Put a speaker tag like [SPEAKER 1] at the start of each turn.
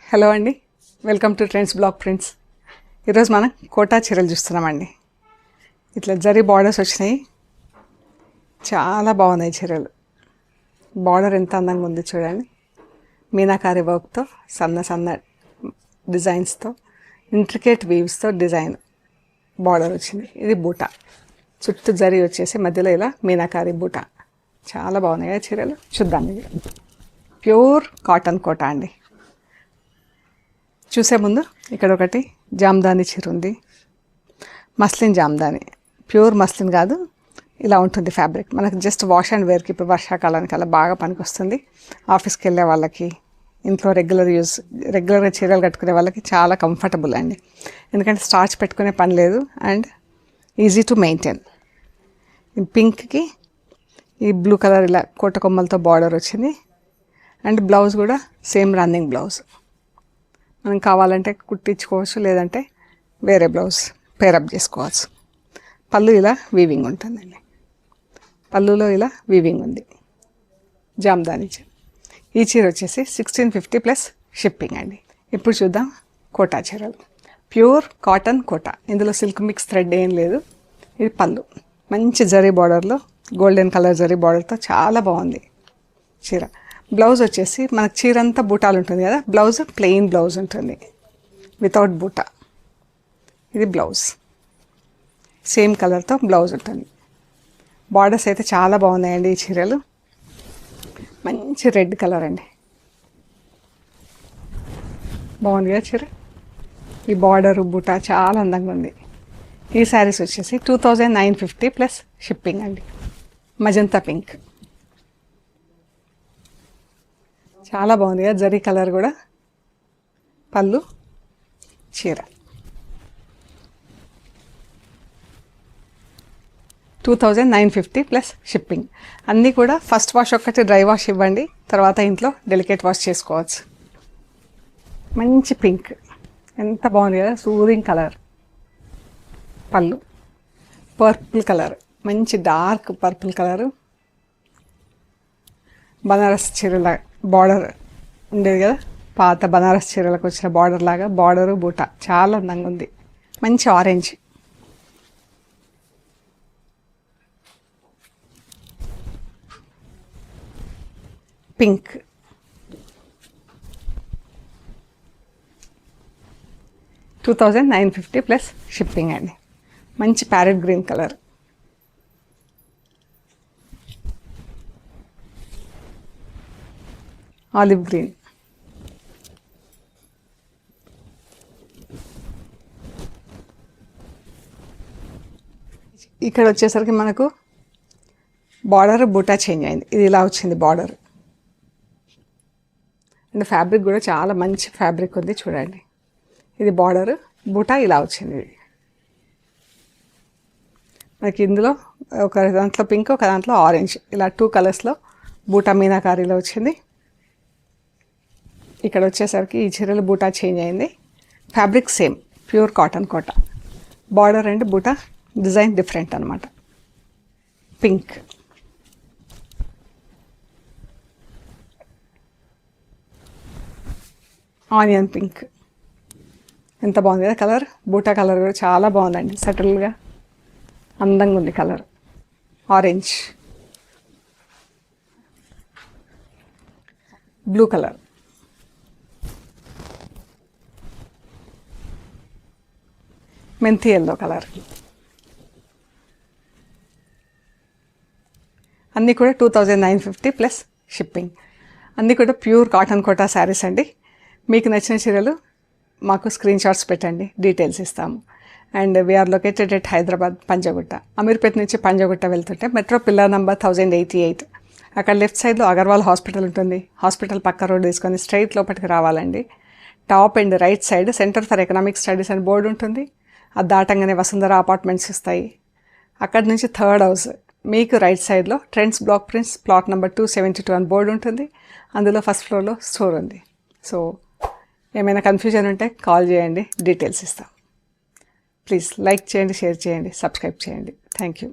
[SPEAKER 1] Hello అండి, welcome to trends block prints. ఈరోజు మనం కోటా చీరలు చూస్తున్నామండి. ఇట్లా జరీ బార్డర్స్ వచ్చినాయి, చాలా బాగున్నాయి చీరలు. బార్డర్ ఎంత అందంగా ఉంది చూడండి. మీనాకారి వర్క్తో సన్న సన్న డిజైన్స్తో ఇంట్రికేట్ వీవ్స్తో డిజైన్ బార్డర్ వచ్చింది. ఇది బూటా, చుట్టూ జరీ వచ్చేసి మధ్యలో ఇలా మీనాకారి బూటా. చాలా బాగున్నాయి చీరలు. చూద్దాం. ఇది ప్యూర్ కాటన్ కోటా అండి. చూసే ముందు ఇక్కడ ఒకటి జామ్దాని చీర ఉంది, మస్లిన్ జామ్దాని. ప్యూర్ మస్లిన్ కాదు, ఇలా ఉంటుంది ఫ్యాబ్రిక్. మనకు జస్ట్ వాష్ అండ్ వేర్కి ఇప్పుడు వర్షాకాలానికి అలా బాగా పనికొస్తుంది. ఆఫీస్కి వెళ్ళే వాళ్ళకి, ఇంట్లో రెగ్యులర్గా చీరలు కట్టుకునే వాళ్ళకి చాలా కంఫర్టబుల్ అండి. ఎందుకంటే స్టార్చ్ పెట్టుకునే పని లేదు అండ్ ఈజీ టు మెయింటైన్. ఈ పింక్కి ఈ బ్లూ కలర్ ఇలా కోట కొమ్మలతో బార్డర్ వచ్చింది అండ్ బ్లౌజ్ కూడా సేమ్ రన్నింగ్ బ్లౌజ్. మనం కావాలంటే కుట్టించుకోవచ్చు, లేదంటే వేరే బ్లౌజ్ పేరప్ చేసుకోవచ్చు. పళ్ళు ఇలా వీవింగ్ ఉంటుందండి. పళ్ళులో ఇలా వీవింగ్ ఉంది. జామ్దాని చీర. ఈ చీర వచ్చేసి 1650 ప్లస్ షిప్పింగ్ అండి. ఇప్పుడు చూద్దాం కోటా చీరలు. ప్యూర్ కాటన్ కోటా, ఇందులో సిల్క్ మిక్స్ థ్రెడ్ ఏం లేదు. ఇది పళ్ళు, మంచి జరీ బార్డర్లో గోల్డెన్ కలర్ జరీ బార్డర్తో చాలా బాగుంది చీర. బ్లౌజ్ వచ్చేసి మనకు చీర అంతా బూటాలు ఉంటుంది కదా, బ్లౌజ్ ప్లెయిన్ బ్లౌజ్ ఉంటుంది వితౌట్ బూటా. ఇది బ్లౌజ్, సేమ్ కలర్తో బ్లౌజ్ ఉంటుంది. బార్డర్స్ అయితే చాలా బాగున్నాయండి ఈ చీరలు. మంచి రెడ్ కలర్ అండి, బాగుంది కదా చీర. ఈ బార్డరు బూటా చాలా అందంగా ఉంది. ఈ శారీస్ వచ్చేసి 2950 ప్లస్ షిప్పింగ్ అండి. మజంతా పింక్, చాలా బాగుంది కదా జరీ కలర్ కూడా. పళ్ళు, చీర 2950 ప్లస్ షిప్పింగ్. అన్నీ కూడా ఫస్ట్ వాష్ ఒక్కటి డ్రై వాష్ ఇవ్వండి, తర్వాత ఇంట్లో డెలికేట్ వాష్ చేసుకోవచ్చు. మంచి పింక్, ఎంత బాగుంది కదా, సూదింగ్ కలర్. పళ్ళు పర్పుల్ కలర్, మంచి డార్క్ పర్పుల్ కలరు. బనారస్ చీరల బార్డర్ ఉండేది కదా, పాత బనారస్ చీరలకు వచ్చిన బార్డర్ లాగా బార్డరు బూటా చాలా అందంగా ఉంది. మంచి ఆరెంజ్, పింక్, $2950 ప్లస్ షిప్పింగ్ అండి. మంచి parrot green colour, olive green, ఇక్కడ వచ్చేసరికి మనకు బార్డర్ బూటా చేంజ్ అయింది. ఇది ఇలా వచ్చింది బార్డర్ అండ్ ఫ్యాబ్రిక్ కూడా చాలా మంచి ఫ్యాబ్రిక్ ఉంది చూడండి. ఇది బార్డర్ బూటా ఇలా వచ్చింది. మనకి ఇందులో ఒక దాంట్లో పింక్, ఒక దాంట్లో ఆరెంజ్, ఇలా 2 కలర్స్లో బూటా మీనాకారీలో వచ్చింది. ఇక్కడ వచ్చేసరికి ఈ చీరలు బూటా చేంజ్ అయింది. Fabric same, pure cotton Kota. Border and బూటా డిజైన్ డిఫరెంట్ అనమాట. పింక్, ఆనియన్ పింక్, ఎంత బాగుంది కదా కలర్. బూటా కలర్ కూడా చాలా బాగుందండి, సటిల్గా అందంగా ఉంది కలర్. ఆరెంజ్, బ్లూ కలర్, మెంతి ఎల్లో కలర్. అన్నీ కూడా 2950 ప్లస్ షిప్పింగ్. అన్నీ కూడా ప్యూర్ కాటన్ కోటా శారీస్ అండి. మీకు నచ్చిన చీరలు మాకు స్క్రీన్ షాట్స్ పెట్టండి, డీటెయిల్స్ ఇస్తాము. And we are located at Hyderabad, Panjagutta. Ameerpet నుంచి పంజాగుట్ట వెళ్తుంటే మెట్రో పిల్లర్ నెంబర్ 1088, అక్కడ లెఫ్ట్ సైడ్లో అగర్వాల్ హాస్పిటల్ ఉంటుంది. హాస్పిటల్ పక్క రోడ్ తీసుకొని స్ట్రైట్ లోపలికి రావాలండి. Top and right side centre for economic studies అని బోర్డు ఉంటుంది. అది దాటంగానే వసుంధర అపార్ట్మెంట్స్ ఇస్తాయి. అక్కడి నుంచి 3rd హౌస్ మీకు రైట్ సైడ్లో trends block prints plot number 272 అని బోర్డు ఉంటుంది. అందులో ఫస్ట్ ఫ్లోర్లో స్టోర్ ఉంది. సో ఏమైనా కన్ఫ్యూజన్ ఉంటే కాల్ చేయండి, డీటెయిల్స్ ఇస్తాం. ప్లీజ్ లైక్ చేయండి, షేర్ చేయండి, సబ్స్క్రైబ్ చేయండి. Thank you.